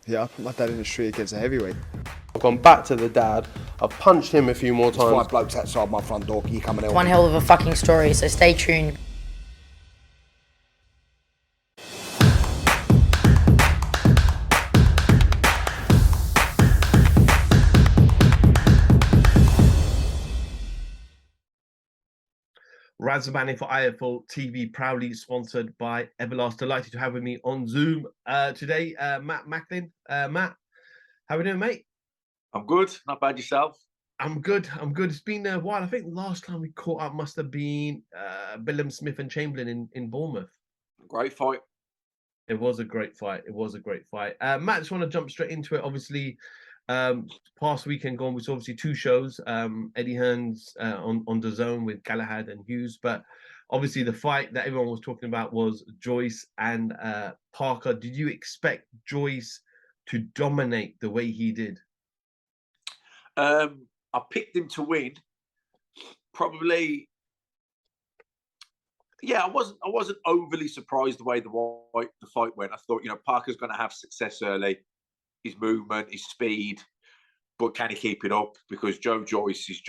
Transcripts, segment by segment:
Yeah, I put my dad in the street against a heavyweight. I've gone back to the dad. I've punched him a few more There's 5 times. blokes outside my front door. Can you come and help One me? hell of a fucking story, so stay tuned. Razabani for IFL TV, proudly sponsored by Everlast. Delighted to have with me on Zoom today, Matt Macklin. Matt, how are we doing, mate? I'm good. Not bad yourself. I'm good. It's been a while. I think the last time we caught up must have been Billam Smith and Chamberlain in Bournemouth. Great fight. It was a great fight. Matt, just want to jump straight into it. Obviously, past weekend gone, we saw obviously 2 shows. Eddie Hearn's on DAZN with Galahad and Hughes, but obviously the fight that everyone was talking about was Joyce and Parker. Did you expect Joyce to dominate the way he did? I picked him to win. Probably, yeah. I wasn't overly surprised the way the fight went. I thought, Parker's going to have success early. His movement, his speed, but can he keep it up? Because Joyce is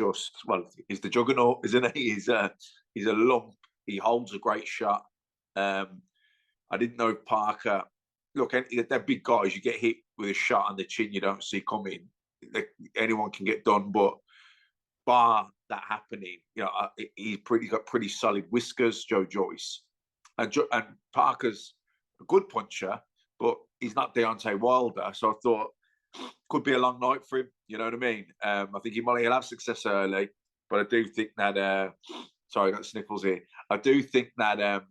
he's the juggernaut, isn't he? He's a lump. He holds a great shot. I didn't know if Parker. Look, they're big guys. You get hit with a shot on the chin you don't see coming. Anyone can get done, but bar that happening, he's got pretty solid whiskers, Joyce, and Parker's a good puncher, but he's not Deontay Wilder. So I thought could be a long night for him. You know what I mean? I think he'll have success early, but I do think that. Sorry, I got sniffles here. I do think that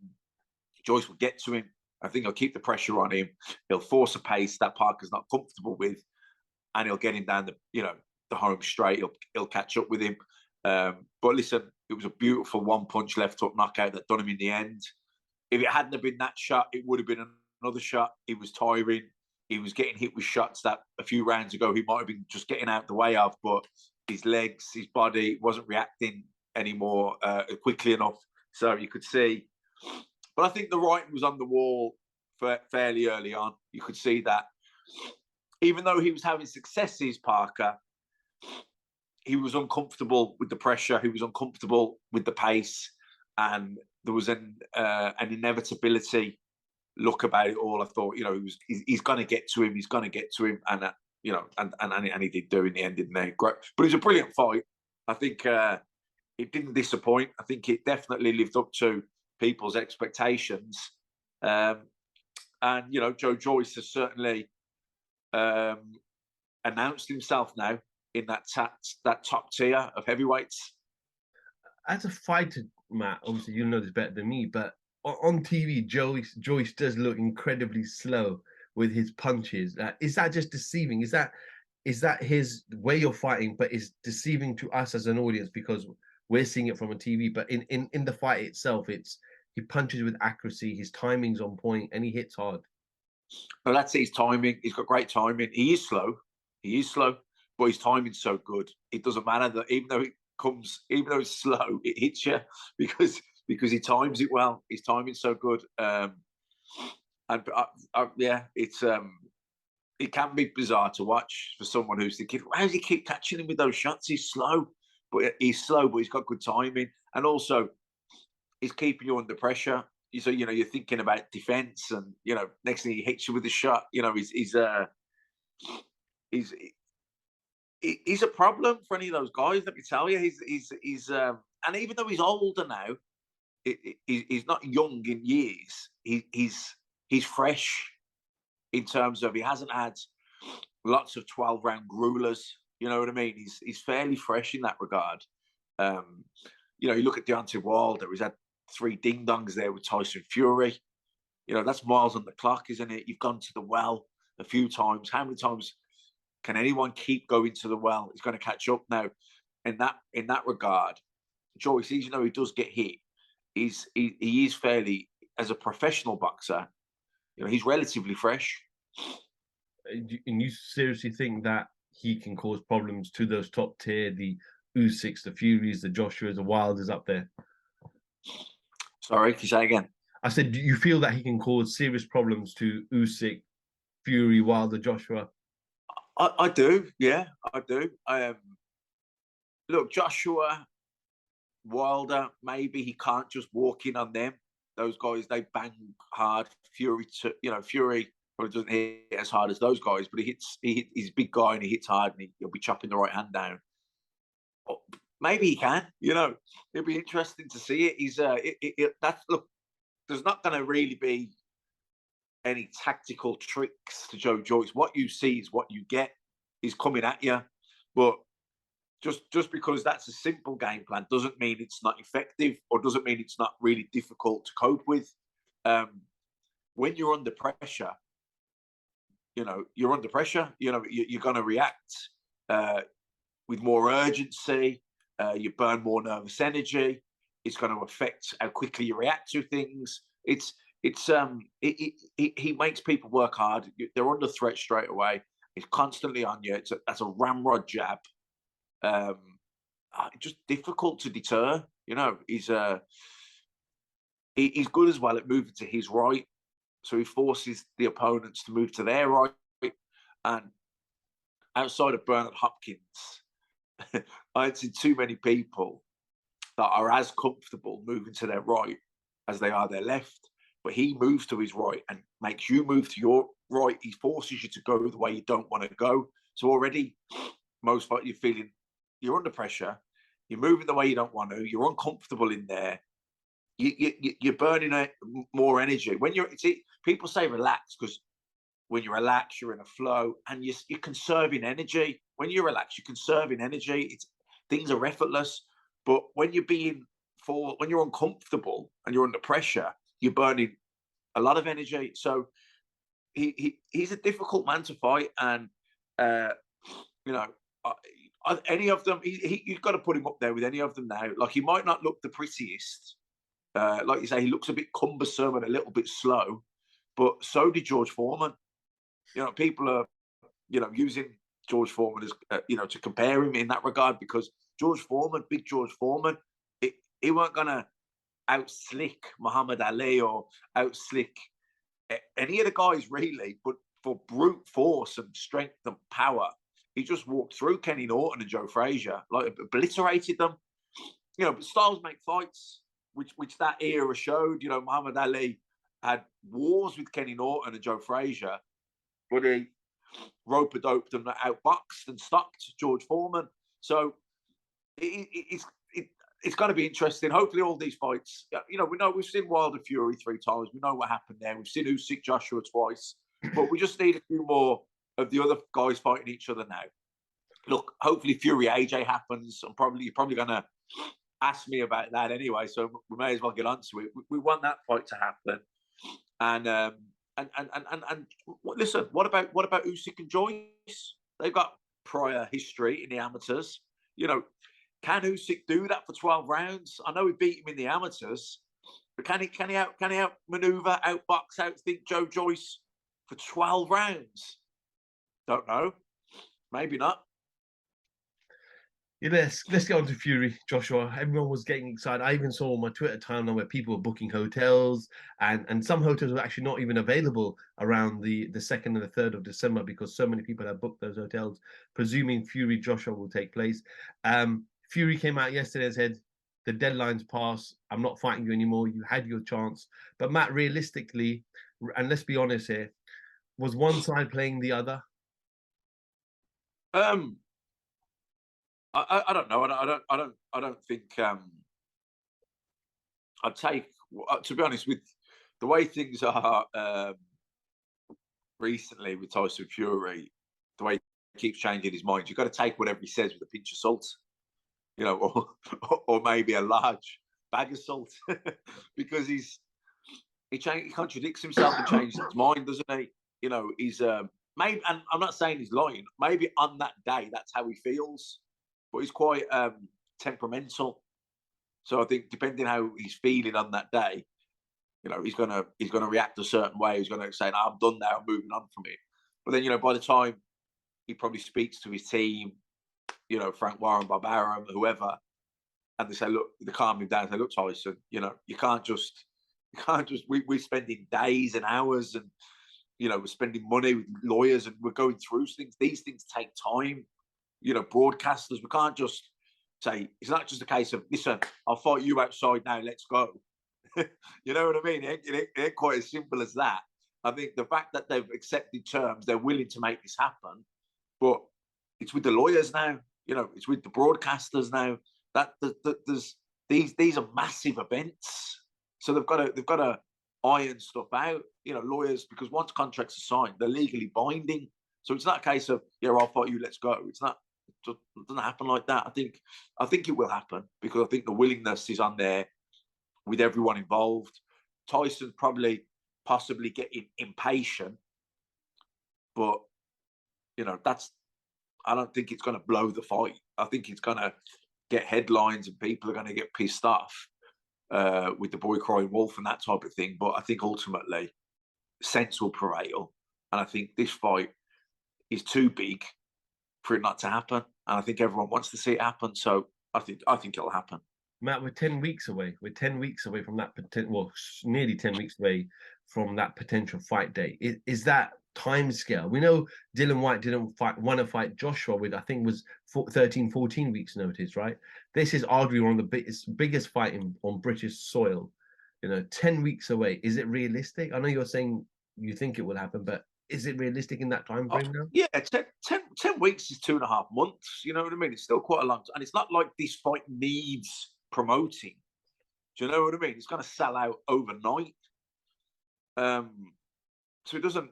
Joyce will get to him. I think he'll keep the pressure on him. He'll force a pace that Parker's not comfortable with, and he'll get him down the home straight. He'll catch up with him. But listen, it was a beautiful one-punch left hook knockout that done him in the end. If it hadn't have been that shot, it would have been another shot. He was tiring. He was getting hit with shots that a few rounds ago he might have been just getting out the way of, but his legs, his body wasn't reacting anymore quickly enough. So you could see. But I think the writing was on the wall fairly early on. You could see that. Even though he was having successes, Parker, he was uncomfortable with the pressure. He was uncomfortable with the pace, and there was an inevitability look about it all. I thought, he's going to get to him. He's going to get to him, and and he did do in the end, didn't he? Great, but it was a brilliant fight. I think it didn't disappoint. I think it definitely lived up to people's expectations. And Joyce has certainly announced himself now in that top tier of heavyweights. As a fighter, Matt, obviously you know this better than me, but on TV, Joyce does look incredibly slow with his punches. Is that just deceiving? Is that his way of fighting, but is deceiving to us as an audience because we're seeing it from a TV? But in the fight itself, he punches with accuracy, his timing's on point, and he hits hard. Well, that's his timing. He's got great timing. He is slow, but his timing's so good. It doesn't matter that even though it's slow, it hits you because he times it well. His timing's so good. It can be bizarre to watch for someone who's thinking, how does he keep catching him with those shots? He's slow, but he's got good timing, and also he's keeping you under pressure. So you're thinking about defense, and next thing he hits you with a shot. He's a problem for any of those guys. Let me tell you, he's and even though he's older now, he's not young in years. He's fresh in terms of he hasn't had lots of 12-round gruelers. You know what I mean? He's fairly fresh in that regard. You look at Deontay Wilder. He's had 3 ding-dongs there with Tyson Fury. That's miles on the clock, isn't it? You've gone to the well a few times. How many times can anyone keep going to the well? He's going to catch up now. In that regard, Joyce, even though he does get hit, he is fairly, as a professional boxer, he's relatively fresh. And you seriously think that he can cause problems to those top tier, the Usyks, the Furies, the Joshuas, the Wilders up there? Sorry, can you say again? I said, do you feel that he can cause serious problems to Usyk, Fury, Wilder, Joshua? I do, yeah, I do. Look, Joshua, Wilder, maybe he can't just walk in on them. Those guys, they bang hard. Fury, Fury probably doesn't hit as hard as those guys, but he's a big guy and he hits hard and he'll be chopping the right hand down. Maybe he can, it'll be interesting to see it. Look, there's not going to really be any tactical tricks to Joe Joyce. What you see is what you get. He's coming at you, but just because that's a simple game plan doesn't mean it's not effective or doesn't mean it's not really difficult to cope with. When you're under pressure, you're under pressure. You're going to react with more urgency. You burn more nervous energy. It's going to affect how quickly you react to things. He makes people work hard. They're under threat straight away. It's constantly on you. That's a ramrod jab. Just difficult to deter. He's good as well at moving to his right, so he forces the opponents to move to their right. And outside of Bernard Hopkins, I haven't seen too many people that are as comfortable moving to their right as they are their left. But he moves to his right and makes you move to your right. He forces you to go the way you don't want to go. So already, most part, you're feeling you're under pressure. You're moving the way you don't want to. You're uncomfortable in there. You're burning more energy. People say relax because when you relax, you're in a flow and you're conserving energy. When you relax, you're conserving energy. Things are effortless. But when when you're uncomfortable and you're under pressure, you're burning a lot of energy. So he's a difficult man to fight. And, any of them, you've got to put him up there with any of them now. Like, he might not look the prettiest. Like you say, he looks a bit cumbersome and a little bit slow. But so did George Foreman. People are, using George Foreman as, to compare him in that regard, because big George Foreman, he weren't going to out-slick Muhammad Ali or out-slick any of the guys, really, but for brute force and strength and power, he just walked through Kenny Norton and Joe Frazier, like obliterated them. But styles make fights, which that era showed. Muhammad Ali had wars with Kenny Norton and Joe Frazier, but he rope-a-doped them, outboxed and stopped George Foreman. So it's going to be interesting. Hopefully, all these fights, we've seen Wilder Fury 3 times. We know what happened there. We've seen Usyk Joshua twice, but we just need a few more of the other guys fighting each other now. Look, hopefully Fury AJ happens. You're probably going to ask me about that anyway, so we may as well get on to it. We want that fight to happen. And listen, what about Usyk and Joyce? They've got prior history in the amateurs. Can Usyk do that for 12 rounds? I know he beat him in the amateurs, but can he outmaneuver, outbox, outthink Joe Joyce for 12 rounds? Don't know. Maybe not. Yeah, let's get on to Fury, Joshua. Everyone was getting excited. I even saw on my Twitter timeline where people were booking hotels, and some hotels were actually not even available around the 2nd and the 3rd of December because so many people have booked those hotels, presuming Fury Joshua will take place. Fury came out yesterday and said, the deadline's passed. I'm not fighting you anymore. You had your chance. But Matt, realistically, and let's be honest here, was one side playing the other? I don't know. I don't think I'd take, to be honest, with the way things are recently with Tyson Fury, the way he keeps changing his mind, you've got to take whatever he says with a pinch of salt, or maybe a large bag of salt, because he contradicts himself and changes his mind, doesn't he? He's maybe, and I'm not saying he's lying. Maybe on that day, that's how he feels. But he's quite temperamental. So I think depending how he's feeling on that day, he's gonna react a certain way. He's gonna say, no, I'm done now, I'm moving on from it. But then, by the time he probably speaks to his team, Frank Warren, Bob Arum, whoever, and they say, look, they calm him down. They say, look, Tyson, you can't just we're spending days and hours and You know, we're spending money with lawyers and we're going through things. These things take time. You know, broadcasters, we can't just say, it's not just a case of, listen, I'll fight you outside now, let's go. You know what I mean? It ain't quite as simple as that. I think the fact that they've accepted terms, they're willing to make this happen, but it's with the lawyers now, you know, it's with the broadcasters now. There's these are massive events. So they've got to iron stuff out, you know, lawyers, because once contracts are signed, they're legally binding. So it's not a case of, yeah, I'll fight you, let's go. It doesn't happen like that. I think it will happen because I think the willingness is on there with everyone involved. Tyson's possibly getting impatient, but you know, I don't think it's going to blow the fight. I think it's going to get headlines and people are going to get pissed off with the boy crying wolf and that type of thing. But I think ultimately sense will prevail. And I think this fight is too big for it not to happen. And I think everyone wants to see it happen. So I think it'll happen. Matt, we're 10 weeks away. We're 10 weeks away from that nearly 10 weeks away from that potential fight day. Is that timescale? We know Dylan White didn't want to fight Joshua with, I think, was 13, 14 weeks notice, right? This is arguably one of the biggest fight on British soil. You know, 10 weeks away. Is it realistic? I know you're saying you think it will happen, but is it realistic in that time frame now? Yeah, 10 weeks is 2.5 months. You know what I mean? It's still quite a long time. And it's not like this fight needs promoting. Do you know what I mean? It's going to sell out overnight. So it doesn't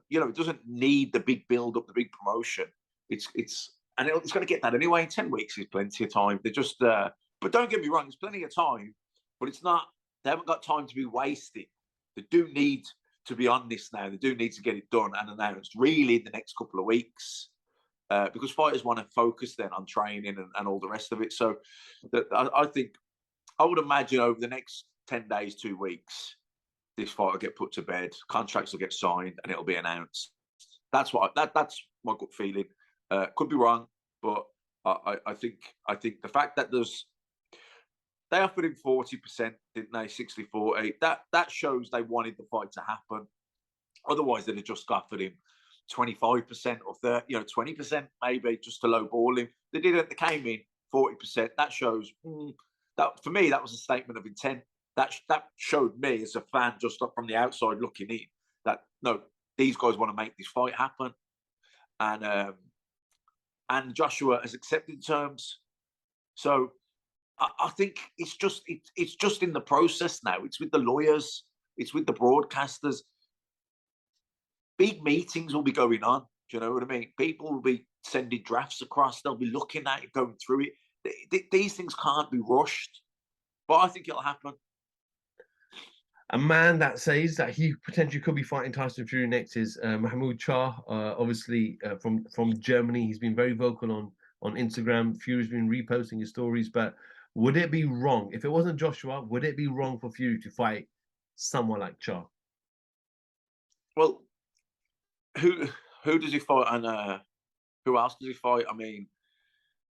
need the big build up, the big promotion. It's going to get that anyway. 10 weeks is plenty of time. They're just, but don't get me wrong, there's plenty of time, but it's not, they haven't got time to be wasted. They do need to be on this now. They do need to get it done and announced really in the next couple of weeks, because fighters want to focus then on training and all the rest of it. So I would imagine over the next 10 days, 2 weeks, this fight will get put to bed, contracts will get signed, and it'll be announced. That's that's my gut feeling. Could be wrong, but I think the fact that they offered him 40%, didn't they? 60-40. That shows they wanted the fight to happen. Otherwise, they'd have just offered him 25% or 20% maybe, just to lowball him. They didn't. They came in 40%. That shows that for me, that was a statement of intent. That showed me as a fan, just up from the outside looking in, that no, these guys want to make this fight happen, and Joshua has accepted terms. So I think it's just in the process now. It's with the lawyers, it's with the broadcasters. Big meetings will be going on. Do you know what I mean? People will be sending drafts across. They'll be looking at it, going through it. These things can't be rushed, but I think it'll happen. A man that says that he potentially could be fighting Tyson Fury next is Mahmoud Charr, obviously from Germany. He's been very vocal on Instagram. Fury's been reposting his stories, but would it be wrong, if it wasn't Joshua, would it be wrong for Fury to fight someone like Charr? Well, who does he fight, and who else does he fight? I mean,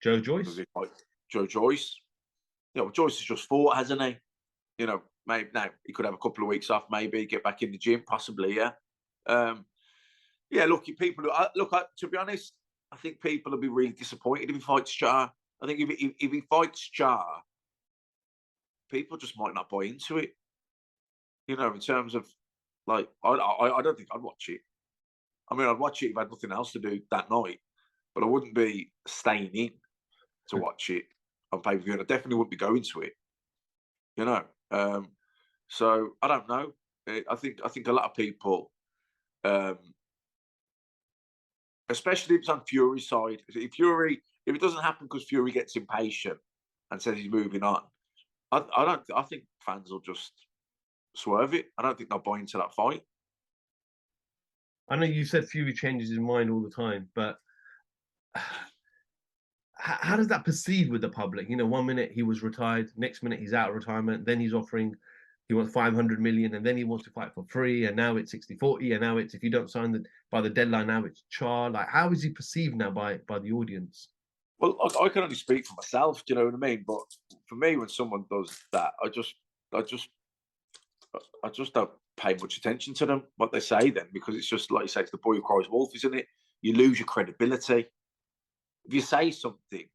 Joe Joyce? Does he fight Joe Joyce? You know, Joyce has just fought, hasn't he? You know, maybe now he could have a couple of weeks off, maybe get back in the gym, possibly. Yeah, yeah. Look, to be honest, I think people will be really disappointed if he fights Charr. I think if he fights Charr, people just might not buy into it. You know, in terms of like, I don't think I'd watch it. I mean, I'd watch it if I had nothing else to do that night, but I wouldn't be staying in to watch it on pay-per-view, and I definitely wouldn't be going to it. You know. So I don't know. I think a lot of people, especially if it's on Fury's side, if it doesn't happen because Fury gets impatient and says he's moving on, I think fans will just swerve it. I don't think they'll buy into that fight. I know you said Fury changes his mind all the time, but how does that proceed with the public? You know, 1 minute he was retired, next minute he's out of retirement, then he wants 500 million, and then he wants to fight for free, and now it's 60-40, and now it's, if you don't sign by the deadline, now it's Charr. Like, how is he perceived now by the audience? Well, I can only speak for myself, do you know what I mean? But for me, when someone does that, I just don't pay much attention to them, what they say then, because it's just like you say, it's the boy who cries wolf, isn't it? You lose your credibility. If you say something,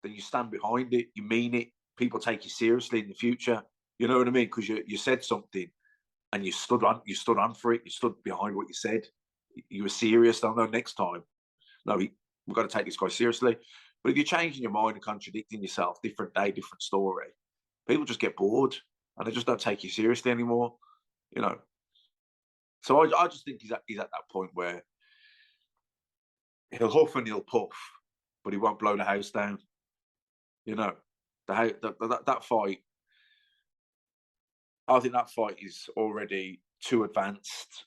then you stand behind it, you mean it, people take you seriously in the future. You know what I mean? Because you said something and you stood on for it, you stood behind what you said. You were serious. I know next time, no, we've got to take this guy seriously. But if you're changing your mind and contradicting yourself, different day, different story, people just get bored and they just don't take you seriously anymore. You know. So I just think he's at that point where he'll huff and he'll puff, but he won't blow the house down. You know, that fight. I think that fight is already too advanced.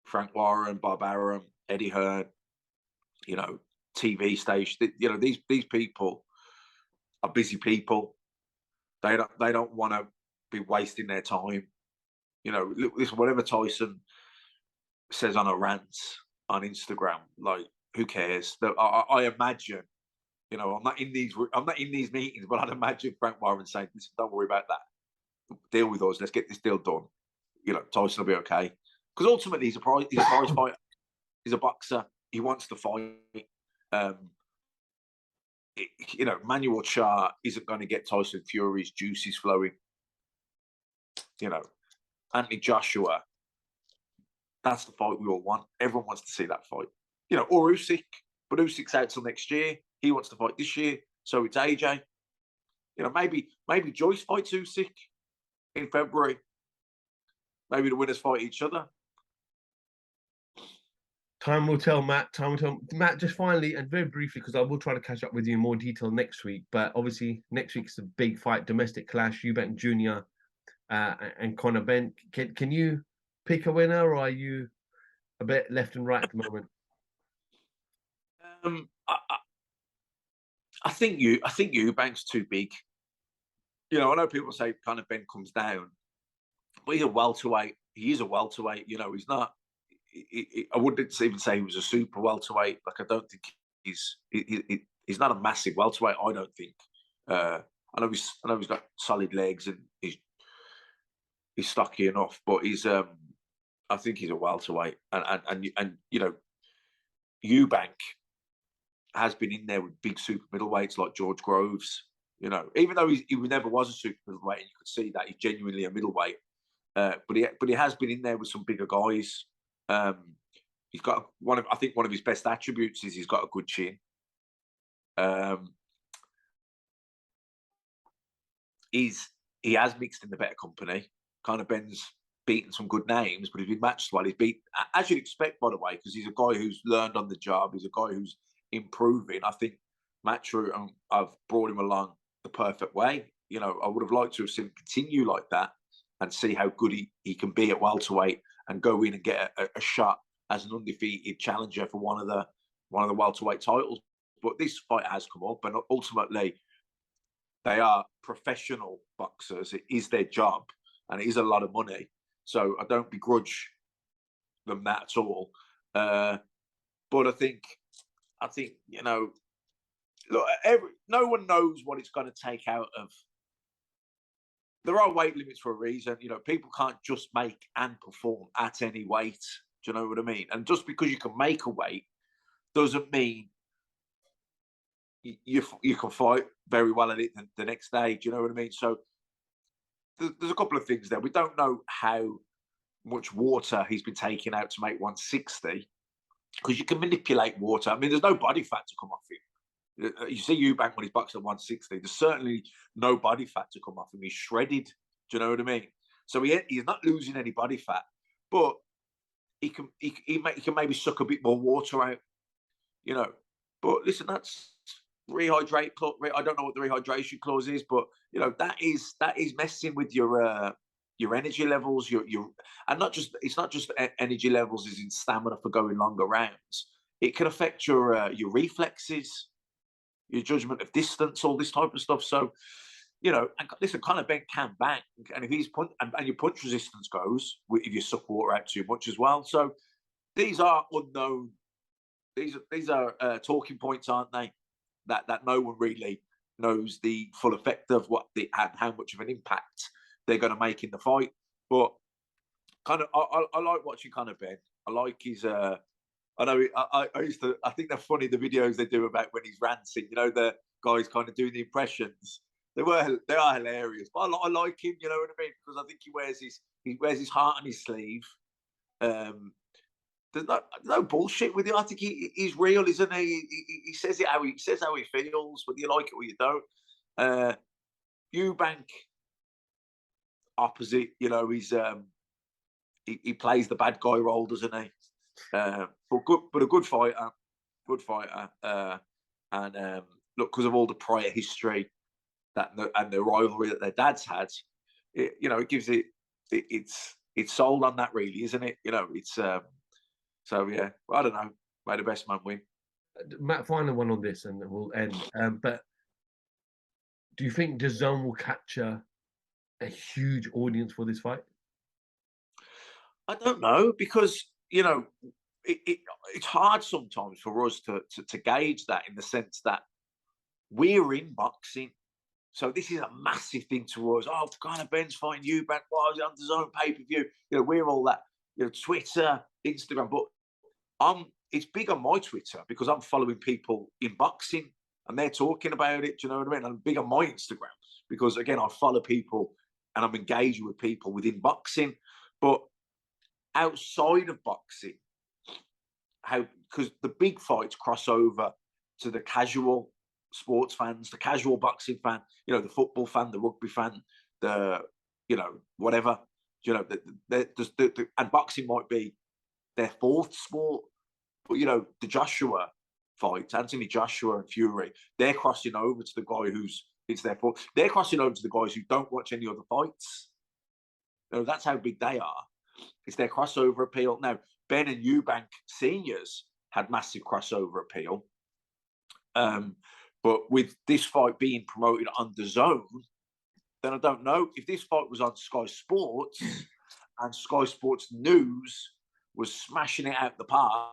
Frank Warren, Bob Arum, Eddie Hearn, you know, TV station. You know, these people are busy people. They don't want to be wasting their time. You know, listen, whatever Tyson says on a rant on Instagram, like, who cares? I imagine, you know, I'm not in these meetings, but I'd imagine Frank Warren saying, "Listen, don't worry about that. Deal with us. Let's get this deal done. You know, Tyson will be okay." Because ultimately, he's a prize fighter. He's a boxer. He wants to fight. You know, Manuel Charr isn't going to get Tyson Fury's juices flowing. You know, Anthony Joshua. That's the fight we all want. Everyone wants to see that fight. You know, or Usyk, but Usyk's out till next year. He wants to fight this year. So it's AJ. You know, maybe Joyce fights Usyk in February. Maybe the winners fight each other. Time will tell, Matt. Time will tell. Matt, just finally and very briefly, because I will try to catch up with you in more detail next week. But obviously, next week's a big fight, domestic clash, Eubank Jr. And Conor Benn. Can you pick a winner, or are you a bit left and right at the moment? I think Eubank's too big. You know, I know people say Conor Benn comes down, but he's a welterweight. He is a welterweight. You know, he's not. I wouldn't even say he was a super welterweight. Like, I don't think he's not a massive welterweight. I don't think. I know he's got solid legs and he's stocky enough, but I think he's a welterweight. And you know, Eubank has been in there with big super middleweights like George Groves. You know, even though he never was a super middleweight, and you could see that he's genuinely a middleweight. But he has been in there with some bigger guys. He's got I think one of his best attributes is he's got a good chin. He has mixed in the better company. Conor Benn's beaten some good names, but he's been matched well. He's beat, as you'd expect, by the way, because he's a guy who's learned on the job. He's a guy who's improving. I think Matchroot and I've brought him along the perfect way. You know, I would have liked to have seen him continue like that and see how good he can be at welterweight and go in and get a shot as an undefeated challenger for one of the welterweight titles. But this fight has come up, and ultimately they are professional boxers. It is their job, and it is a lot of money. So I don't begrudge them that at all. But I think you know, look, no one knows what it's going to take out of. There are weight limits for a reason. You know, people can't just make and perform at any weight. Do you know what I mean? And just because you can make a weight doesn't mean you can fight very well at it the next day. Do you know what I mean? So there's a couple of things there. We don't know how much water he's been taking out to make 160, because you can manipulate water. I mean, there's no body fat to come off him. You see Eubank when he's boxing at 160. There's certainly no body fat to come off him. He's shredded. Do you know what I mean? So he's not losing any body fat, but he can maybe suck a bit more water out. You know, but listen, that's rehydrate. I don't know what the rehydration clause is, but you know that is messing with your energy levels. And it's not just energy levels as in stamina for going longer rounds. It can affect your reflexes, your judgment of distance, all this type of stuff. So, you know, and listen, Conor Benn can bang, and if he's and your punch resistance goes if you suck water out too much as well. So these are unknown. These are talking points, aren't they? That no one really knows the full effect of how much of an impact they're going to make in the fight. But kind of, I like watching kind of Ben. I like his. I know. I used to. I think they're funny, the videos they do about when he's ranting. You know, the guys kind of doing the impressions. They are hilarious. But I like him. You know what I mean? Because I think he wears his heart on his sleeve. There's no bullshit with it. I think he's real, isn't he? He says it how he feels, whether you like it or you don't. Eubank, opposite. You know, he plays the bad guy role, doesn't he? But a good fighter, and look, because of all the prior history and the rivalry that their dads had, it gives it's sold on that, really, isn't it? You know, it's so yeah. Well, I don't know. May the best man win. Matt, final one on this, and we'll end. But do you think DAZN will capture a huge audience for this fight? I don't know, because it's hard sometimes for us to gauge that, in the sense that we're in boxing. So this is a massive thing to us. Oh, kind of Ben's fighting Eubank. Why is it on DAZN pay-per-view? We're all that. Twitter, Instagram, but it's big on my Twitter because I'm following people in boxing and they're talking about it. Do you know what I mean? I'm big on my Instagram because, again, I follow people and I'm engaging with people within boxing. But outside of boxing, because the big fights cross over to the casual sports fans, the casual boxing fan, the football fan, the rugby fan, the whatever, and boxing might be their fourth sport. But the Joshua fight, Anthony Joshua and Fury, they're crossing over to the guy it's their fourth. They're crossing over to the guys who don't watch any other fights. That's how big they are. It's their crossover appeal. Now, Ben and Eubank seniors had massive crossover appeal. But with this fight being promoted on DAZN, then I don't know. If this fight was on Sky Sports and Sky Sports News was smashing it out the park,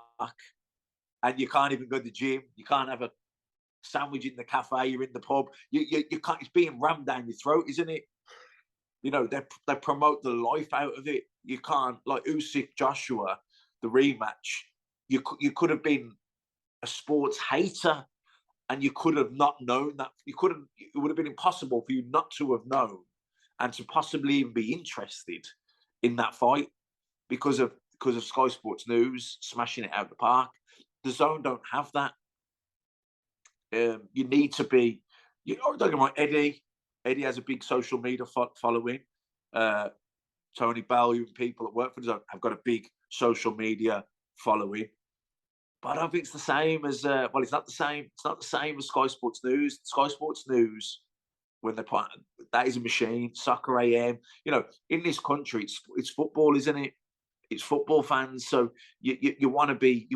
and you can't even go to the gym, you can't have a sandwich in the cafe, you're in the pub, you can't. It's being rammed down your throat, isn't it? They promote the life out of it. You can't, like Usyk Joshua, the rematch. You could have been a sports hater, and you could have not known that. It would have been impossible for you not to have known, and to possibly even be interested in that fight because of Sky Sports News smashing it out of the park. DAZN don't have that. You need to be. Don't get me wrong, Eddie. Eddie has a big social media following. Tony Bell, and people that work for DAZN have got a big social media following. But I don't think it's the same as. It's not the same. It's not the same as Sky Sports News. Sky Sports News, when they put that is a machine. Soccer AM. In this country, it's football, isn't it? It's football fans. So you want to be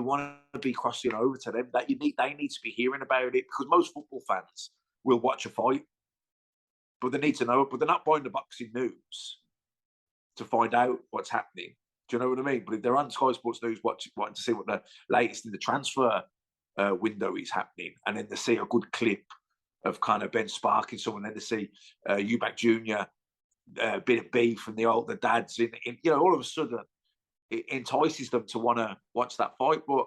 crossing over to them. They need to be hearing about it, because most football fans will watch a fight, but they need to know it. But they're not buying the boxing news to find out what's happening. Do you know what I mean? But if they're on Sky Sports News wanting to see what the latest in the transfer window is happening, and then they see a good clip of kind of Ben sparking someone, then they see Eubank Jr., a bit of beef from the dads, all of a sudden it entices them to want to watch that fight. But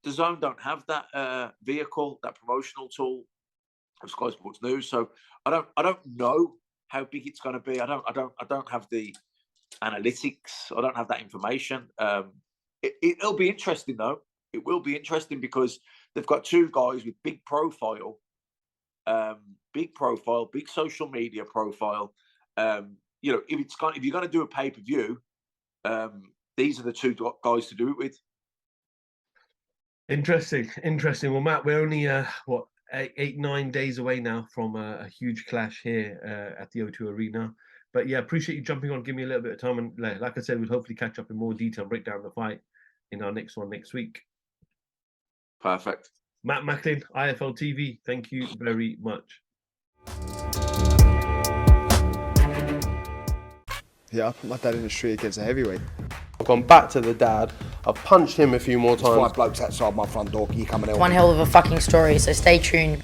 DAZN don't have that vehicle, that promotional tool of Sky Sports News. So I don't know how big it's going to be. I don't have the analytics. I don't have that information. It'll be interesting though. It will be interesting because they've got two guys with big profile, big social media profile. If you're going to do a pay-per-view, these are the two guys to do it with. Interesting. Well, Matt, we're only 8-9 days away now from a huge clash here at the O2 Arena. But yeah, appreciate you jumping on, give me a little bit of time, and like I said, we'll hopefully catch up in more detail, break down the fight in our next one next week. Perfect. Matt Macklin, IFL TV. Thank you very much. Yeah, I put my dad in the street against a heavyweight. I've gone back to the dad. I've punched him a few more There's 5 times. blokes outside my front door. Can you come and help One me? hell of a fucking story, so stay tuned.